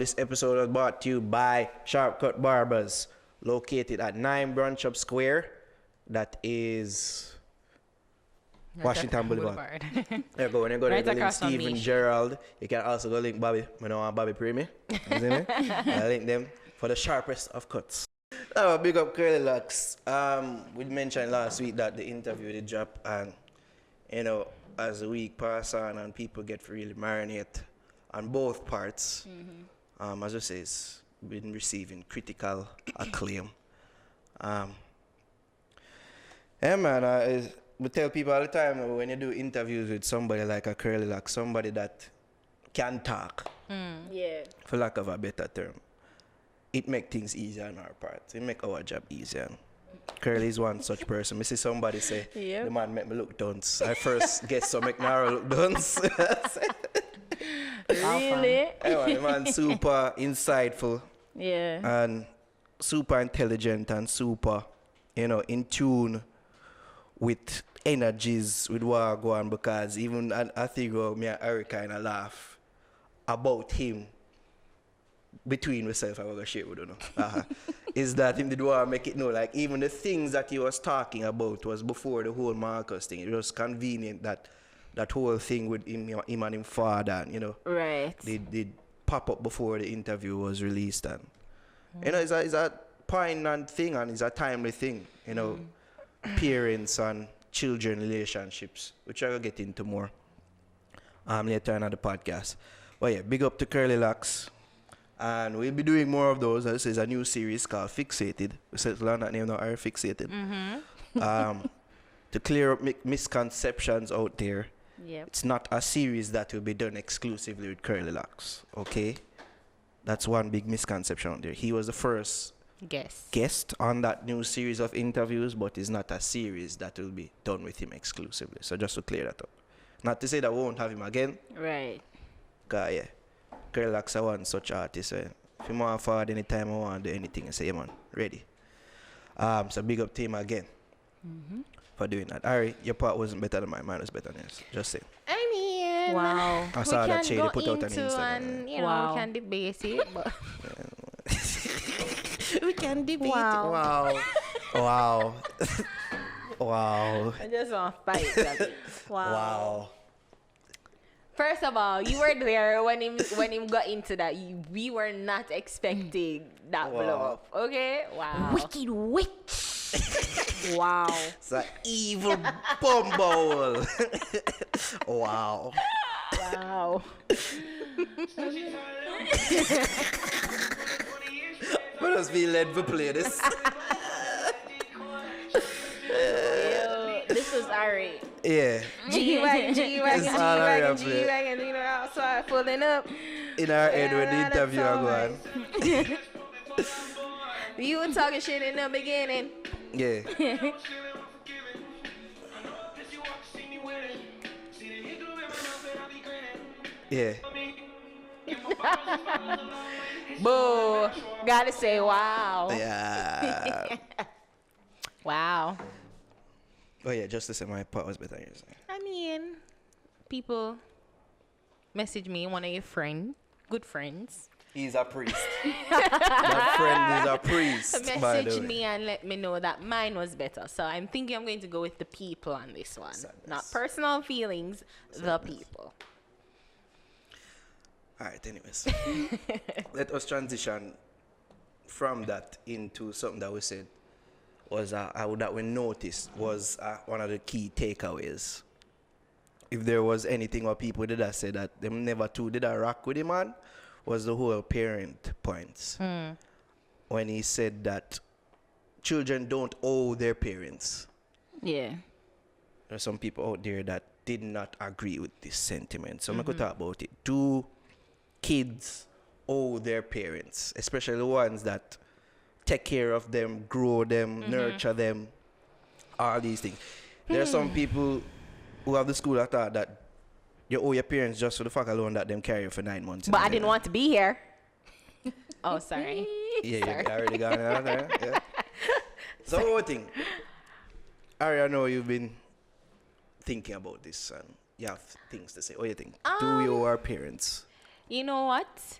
This episode was brought to you by Sharp Cut Barbers, located at 9 Brunch Up Square. That is Washington Boulevard. There you go. When you go there, Right you go link across from Steven me. Gerald. You can also go link Bobby. I don't want Bobby pay me. You see me? I link them for the sharpest of cuts. Oh, big up Curly Loxx. We mentioned last week that the interview did drop, and you know, as the week passes on and people get really marinate on both parts, as I say, it's been receiving critical acclaim. Yeah, man, we tell people all the time when you do interviews with somebody like a Curly Loxx, somebody that can talk, Yeah. for lack of a better term, it make things easier on our part. It make our job easier. Curly is one such person. I see somebody say, the man make me look dunce. I first guess so make Naro look dunce. Really? Anyway, the man super insightful Yeah. and super intelligent and super, you know, in tune with energies with what go on, because even I think me and Eric kind of laugh about him between myself and what I share with you know. Is that him did want to make it know, like even the things that he was talking about was before the whole Marcus thing. It was convenient that that whole thing with him and him father, and, you know, Right. did pop up before the interview was released, and you know, it's a poignant thing and it's a timely thing, you know, parents and children relationships, which I will get into more later on the podcast. But yeah, big up to Curly Loxx, and we'll be doing more of those. This is a new series called Fixated. We settled on that name now, are Fixated. To clear up misconceptions out there. Yep. It's not a series that will be done exclusively with Curly Loxx, okay? That's one big misconception out there. He was the first guest on that new series of interviews, but it's not a series that will be done with him exclusively. So just to clear that up. Not to say that we won't have him again. Right. Cause yeah, Curly Loxx is one such artist. If you want forward anytime I want to do anything, I say, yeah man, ready. So big up to him again. For doing that. Ari, your part wasn't better than mine. Mine was better than yours. Just say. I mean, Wow. I saw that we Shady can put go out on into Instagram. and, you know, Wow. we can debate it, but We can debate. Wow. Wow. Wow. Wow. I just want to fight that. Wow. Wow. first of all, you were there when him got into that. We were not expecting that Wow. blow up. Okay? Wow. Wicked witch. Wow. It's an evil bumble. Wow. Wow. Let us be led to play this. Yo, this was Ari. Yeah. G-Wagon, G-Wagon, It's all around G-Wagon, play. G-Wagon, you know, so pulling up. In our head when the Yeah, interview that's are going. You were talking shit in the beginning. Yeah. Yeah. Boo. Gotta say wow. Yeah. Wow. Oh yeah, just to say my part was better than yours. I mean, people message me, one of your friends, good friends, He's a priest. That friend is a priest. by the message way. me and let me know that mine was better. So I'm thinking I'm going to go with the people on this one. Not personal feelings, the people. Alright, anyways. Let us transition from that into something that we said was that we noticed was one of the key takeaways. If there was anything what people did that say that them never too did a rock with him on, was the whole parent points. When he said that children don't owe their parents. Yeah. There are some people out there that did not agree with this sentiment. So I could talk about it. Do kids owe their parents, especially the ones that take care of them, grow them, nurture them, all these things? There are some people who have the school of thought that you owe your parents just for the fact alone that them carry you for 9 months. But I didn't want to be here. Oh, sorry. Yeah, you already got it out there. Yeah. So what thing? Ari, I know you've been thinking about this and you have things to say. What do you think? Do we owe our parents? You know what?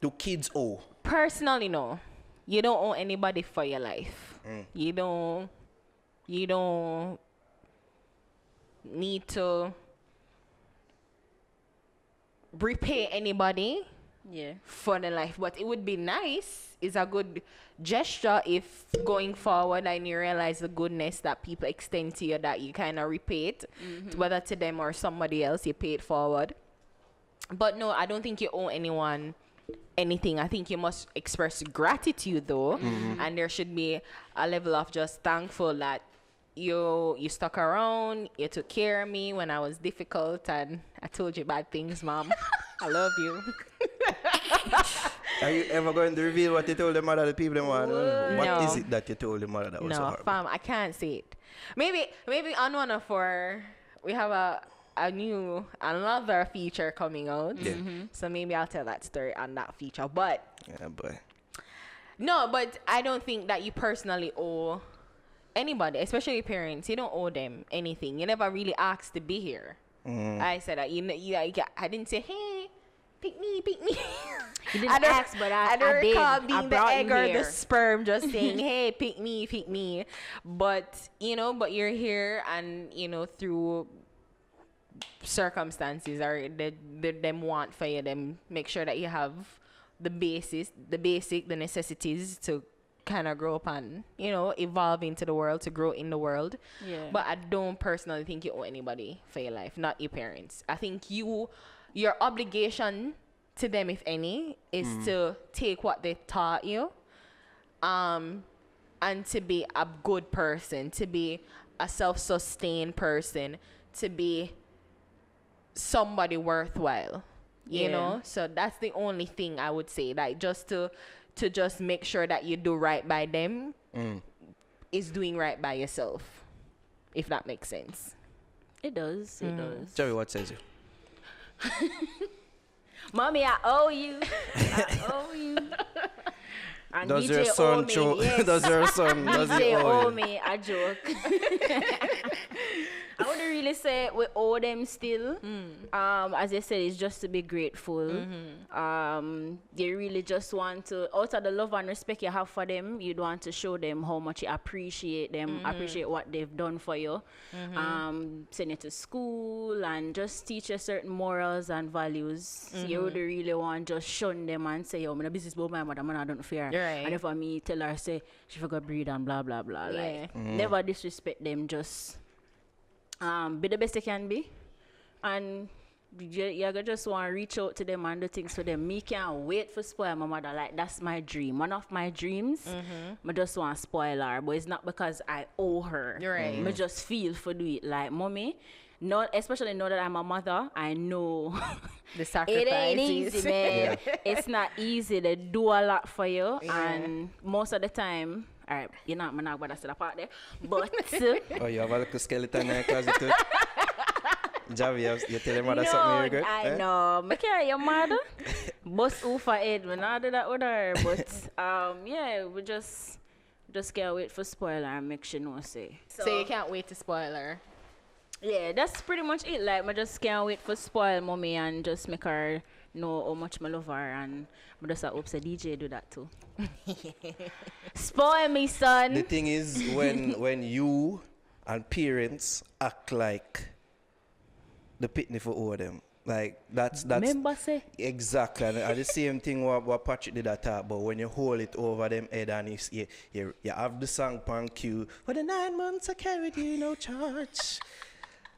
Do kids owe? Personally, no. You don't owe anybody for your life. You don't need to repay anybody Yeah. for the life, but it would be nice. It's a good gesture if going forward and you realize the goodness that people extend to you, that you kind of repay it, whether to them or somebody else, you pay it forward. But no, I don't think you owe anyone anything. I think you must express gratitude though, and there should be a level of just thankful that you stuck around, you took care of me when I was difficult, and I told you bad things, Mom. I love you. Are you ever going to reveal what you told the mother, the people them want? What No. is it that you told the mother that was so No, horrible? fam, I can't say it. Maybe on one of our, we have another feature coming out. Yeah. So maybe I'll tell that story on that feature. But Yeah, boy. no, but I don't think that you personally owe anybody, especially parents. You don't owe them anything. You never really asked to be here. I said that. I didn't say, hey, pick me. You didn't ask, but I don't did. recall I being the brought egg you or the here. sperm just saying, hey, pick me. But, but you're here and, through circumstances or them want for you, them make sure that you have the necessities to kind of grow up and, evolve into the world, to grow in the world. Yeah. But I don't personally think you owe anybody for your life, not your parents. I think your obligation to them, if any, is to take what they taught you, and to be a good person, to be a self-sustained person, to be somebody worthwhile, you know. So that's the only thing I would say, like just to just make sure that you do right by them is doing right by yourself, if that makes sense. It does. It does. Javi, what says you? Mommy, I owe you. I owe you. And Does DJ your owe son me. show? Yes. Does your son? Does he DJ owe owe you? me a joke. I wouldn't really say we owe them still. As I said, it's just to be grateful. They really just want to, out of the love and respect you have for them, you'd want to show them how much you appreciate them, appreciate what they've done for you. Send you to school and just teach you certain morals and values. You would really want to just shun them and say, yo, I'm a business about my mother, man, I don't fear. Right. And if I me tell her, say, she forgot breathe and blah, blah, blah. Yeah. Like, never disrespect them, just be the best you can be, and you just want to reach out to them and do things for them. Me can't wait for spoil my mother. Like, that's my dream. One of my dreams, I just want to spoil her, but it's not because I owe her. Right. I just feel for do it. Like, mommy, not especially now that I'm a mother, I know The it sacrifices. ain't easy, man. It's not easy. They do a lot for you, and most of the time, all right, you're not my but that's the part there. But Oh, you have a little skeleton in your closet too? Javi, you tell your mother something you regret? I know. I carry your mother. Bust over head. We not do that with her. But yeah, we just can't wait for spoiler and make sure no say. So you can't wait to spoil her. Yeah, that's pretty much it. Like, I just can't wait for spoil mommy and just make her know how much I love her, and I just hope the DJ do that too. Spoil me, son. The thing is, when you and parents act like the pitney for all them, like that's Remember say? exactly, and the same thing what Patrick did that talk about, when you hold it over them head and you have the song on cue, for the 9 months I carried you no charge.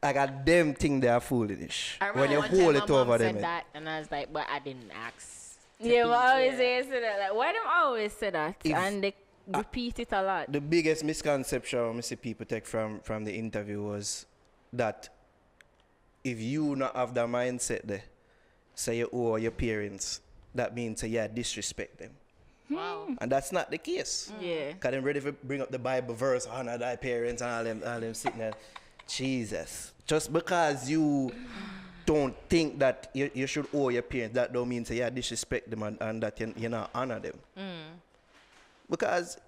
I got them thing they are foolish. I When remember you one time hold my it mom over said them head. that, and I was like, but I didn't ask. Yeah, but I always say that. Like, why them always say that? If- And they repeat it a lot. The biggest misconception I see people take from the interview was that if you not have the mindset there, say you owe your parents, that means say you disrespect them. Wow. And that's not the case. Yeah. Because they're ready to bring up the Bible verse, honor thy parents and all them sitting there. Jesus. Just because you don't think that you should owe your parents, that don't mean say you disrespect them and that you not honor them. Because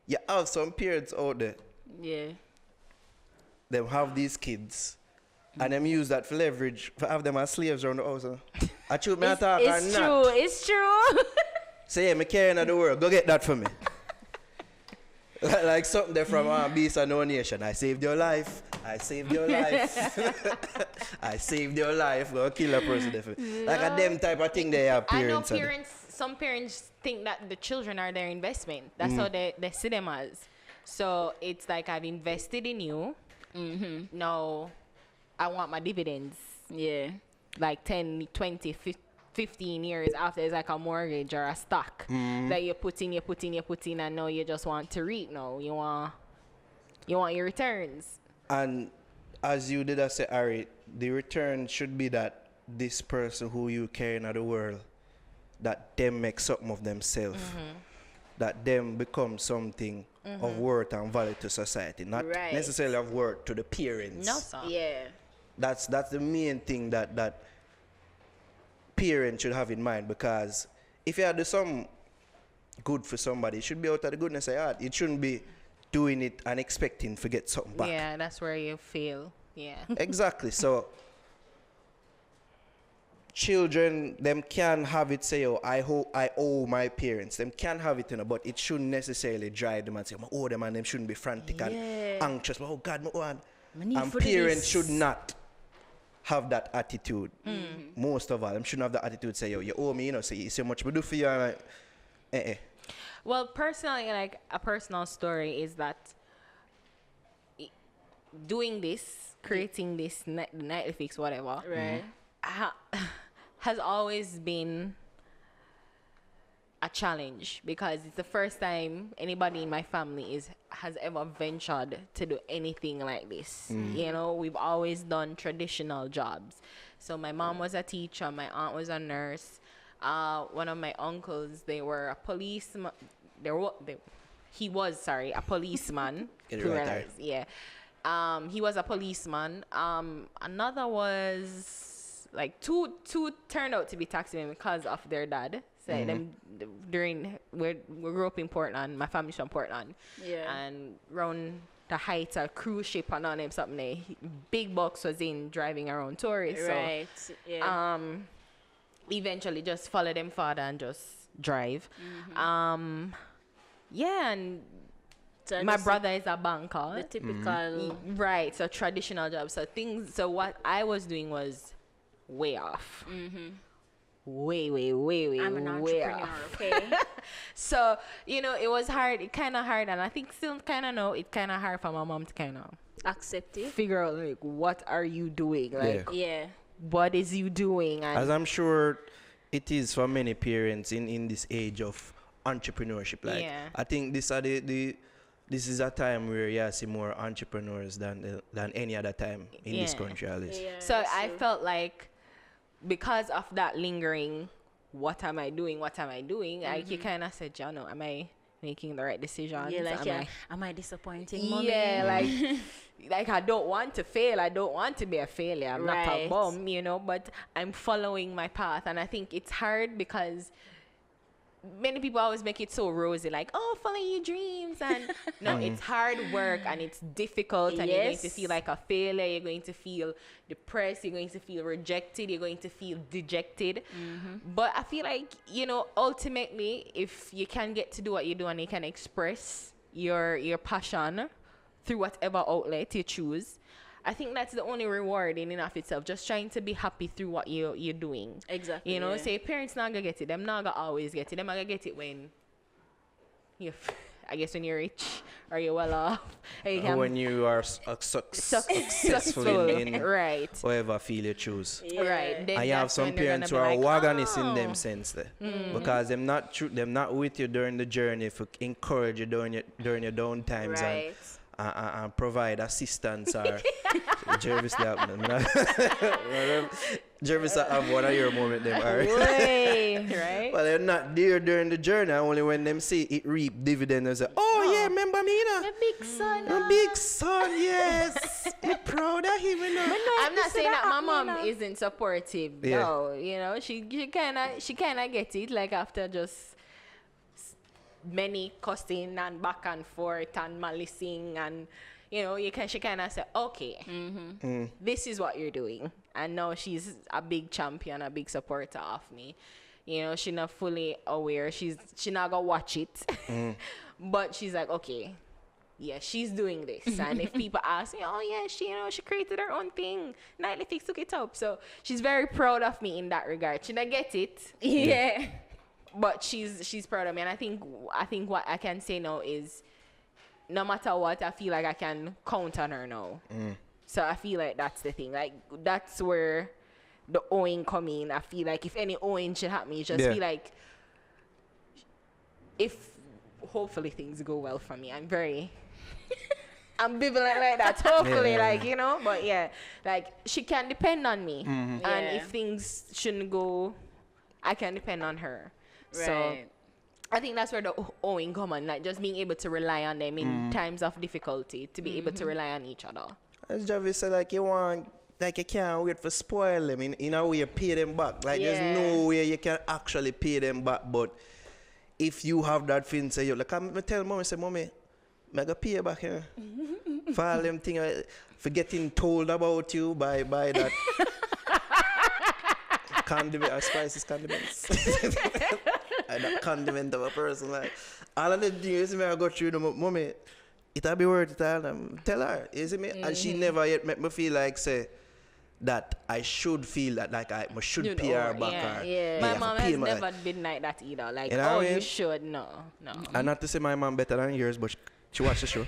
you have some parents out there, Yeah. them have these kids, and them use that for leverage, for have them as slaves around the house. I choose me talk or It's not. true. It's true. Say, yeah, me carrying of the world. Go get that for me. Like something there from Beast and No Nation. I saved your life. I saved your life. I saved your life. Go kill a person. Definitely. Like a them type of thing they have I know parents. some parents think that the children are their investment. That's how they see them as. So it's like, I've invested in you. Now I want my dividends. Yeah. Like 10, 20, 15 years after. It's like a mortgage or a stock that you put in, and now you just want to reap. Now you want your returns. And as you did say, Ari, the return should be that this person who you carrying of the world, that them make something of themselves. That them become something of worth and value to society. Not necessarily of worth to the parents. No, sir. Yeah. That's the main thing that parents should have in mind, because if you do some good for somebody, it should be out of the goodness of your heart. It shouldn't be doing it and expecting to get something back. Yeah, that's where you fail. Yeah. Exactly. So children, them can have it say, oh, I owe my parents. Them can have it, but it shouldn't necessarily drive them and say, I owe them, and them shouldn't be frantic and anxious. Oh God, and parents should not have that attitude. Most of all, them shouldn't have the attitude say, yo, you owe me, say so much we do for you. And like, Well, personally, like a personal story is that doing this, creating this nightly fix, whatever, Right. has always been a challenge, because it's the first time anybody in my family has ever ventured to do anything like this. You know, we've always done traditional jobs. So my mom was a teacher, my aunt was a nurse. One of my uncles, they were a policeman. He was a policeman. Get it right there. Yeah. He was a policeman. Another was like two turned out to be taximen because of their dad. So we grew up in Portland. My family's from Portland. Yeah. And around the Heights, a cruise ship and on him something there. Big Box was in driving around tourists. Right. So, yeah. Eventually just follow them father and just drive. Yeah, and So my this brother is a banker. the typical. Right, so traditional job. So what I was doing was way off. Way I'm an way entrepreneur, off. okay? So, it was hard. It kind of hard. And I think still kind of know, it's kind of hard for my mom to kind of Accept it. figure out, like, what are you doing? Like, Yeah. what is you doing? And as I'm sure it is for many parents in this age of entrepreneurship. Like, Yeah. I think this is a time where you see more entrepreneurs than any other time in this Yeah. country, at least. Yeah. So I felt like, because of that lingering, what am I doing? Like, you kind of said, Jano, am I making the right decisions? Yeah, like, Am am I disappointing, mommy? Yeah, like I don't want to fail. I don't want to be a failure. I'm not a Right. bum, but I'm following my path. And I think it's hard because many people always make it so rosy, like, oh, follow your dreams. And no, it's hard work and it's difficult. And you're going to Yes. feel like a failure. You're going to feel depressed. You're going to feel rejected. You're going to feel dejected. But I feel like, ultimately, if you can get to do what you do and you can express your passion through whatever outlet you choose, I think that's the only reward in and of itself. Just trying to be happy through what you're doing. Exactly. You know, yeah. say parents not gonna get it. Them not gonna always get it. Them not gonna get it when I guess when you're rich or you're well off. And you can When you are successful in right. whatever field you choose. Yeah. Right. Then And you have that's some when they're parents who gonna are be like, wagonists in "Oh." them sense there. Because them not with you during the journey, to encourage you during your down times Right. and provide assistance or Jervis Jervis have one of your moment them are. Way, right? Well, they're not there during the journey. Only when them see it reap dividend, they say, "Oh yeah, remember me, My big son. my big son, yes, I'm proud of him." I'm not saying that my mom isn't supportive. Yeah. No, she kind of get it. Like after just many cussing and back and forth and malicing and you know, she kind of say, okay, this is what you're doing. And now she's a big champion, a big supporter of me. You know, she not fully aware. She not gonna watch it. But she's like, okay, yeah, she's doing this. And if people ask me, oh yeah, she created her own thing. Nightly Fix took it up. So she's very proud of me in that regard. She not get it. Yeah. But she's proud of me. And I think what I can say now is, no matter what, I feel like I can count on her now. So I feel like that's the thing. Like, that's where the owing come in. I feel like if any owing should happen, you just feel like, if hopefully things go well for me. I'm very ambivalent like that. Hopefully, like, you know. But yeah, like, she can depend on me. And if things shouldn't go, I can depend on her. Right. So I think that's where the owing come on, like just being able to rely on them in times of difficulty, to be able to rely on each other. As Javi said, like, you can't wait for spoil them. In a way, you pay them back. Like, there's no way you can actually pay them back. But if you have that feeling, say, you like, I tell mommy, say, mommy, I'm going to pay you back here. For all them things, for getting told about you by that condiment, spices condiments. And that condiment of a person, like, all of the things I go through, mommy, it'll be worth it. Tell her, you see me? And she never yet make me feel like, say, that I should feel that, like, I should pay her back. My mom has never been like that either. Like, you should. No. And not to say my mom better than yours, but she watched the show.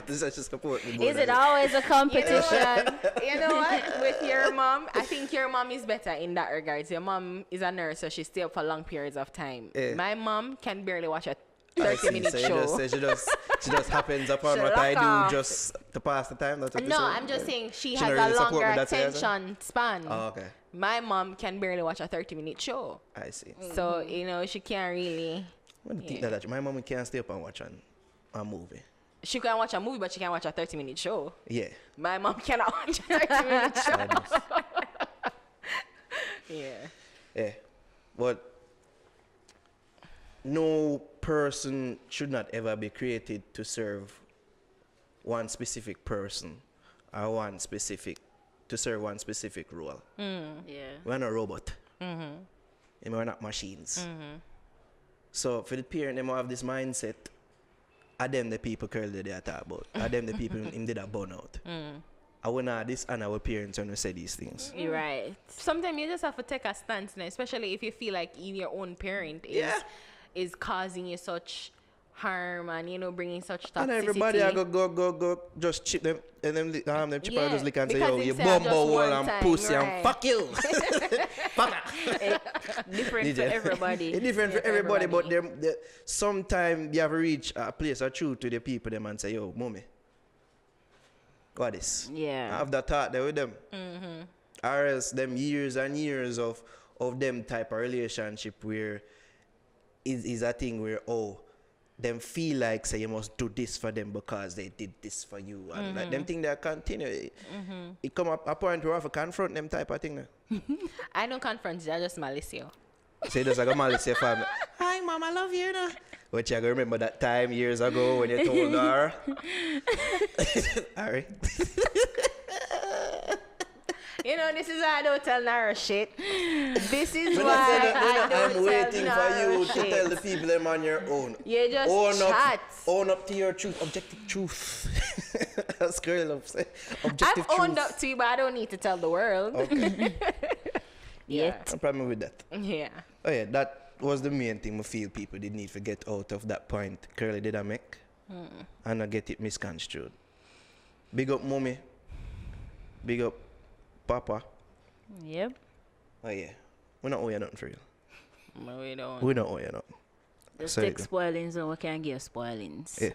Is it always a competition? You know what? With your mom, I think your mom is better in that regard. Your mom is a nurse, so she stay up for long periods of time. My mom can barely watch a 30-minute show. She just happens upon what I do just to pass the time. That's what no, I'm just saying she has a longer attention span. Oh, okay. My mom can barely watch a 30-minute show. I see. So, you know, she can't really... My mom can't stay up and watch a movie. She can watch a movie, but she can't watch a 30-minute show. Yeah. My mom cannot watch a 30-minute show. Yeah. But no person should not ever be created to serve one specific person or to serve one specific role. We're not a robot. And we're not machines. So for the parent, they have this mindset. Are them the people Curly they talk about? Are them the people him did a burn out? I will not dishonor our parents when we say these things. You're right. Sometimes you just have to take a stance now, especially if you feel like your own parent is causing you such harm and, you know, bringing such toxicity. And everybody I go just chip them and them chip and just lick and say, yo, you bumbo hole and pussy and fuck you. Different for everybody. It's different for everybody, but sometimes you have to reach a place of truth to the people them and say, yo, mommy, what is? Yeah. I have that thought there with them. Or else them years and years of them type of relationship where is a thing where, them feel like, say, you must do this for them because they did this for you. And like them thing they continue. It come up a point where I have to confront them type of thing. I don't confront you, I just malice you. So just like a malice your family. Hi, mom, I love you. But you remember that time years ago when you told her? Alright. You know, this is why I don't tell Naro shit. This is why I don't I'm waiting tell for you shit. to tell the people them on your own. You just chat. Own up to your truth, objective truth. That's Curly Loxx. Objective I've truth. owned up to you, but I don't need to tell the world. Okay. Yeah. No problem with that. Yeah. Oh yeah, that was the main thing I feel people did need to get out of that point Curly did I make. And I get it misconstrued. Big up mommy. Big up Papa. Yep. Oh yeah. We don't owe you nothing for real. No, we don't. We don't owe you nothing. Just So take spoilings and we can give spoilings. Yeah.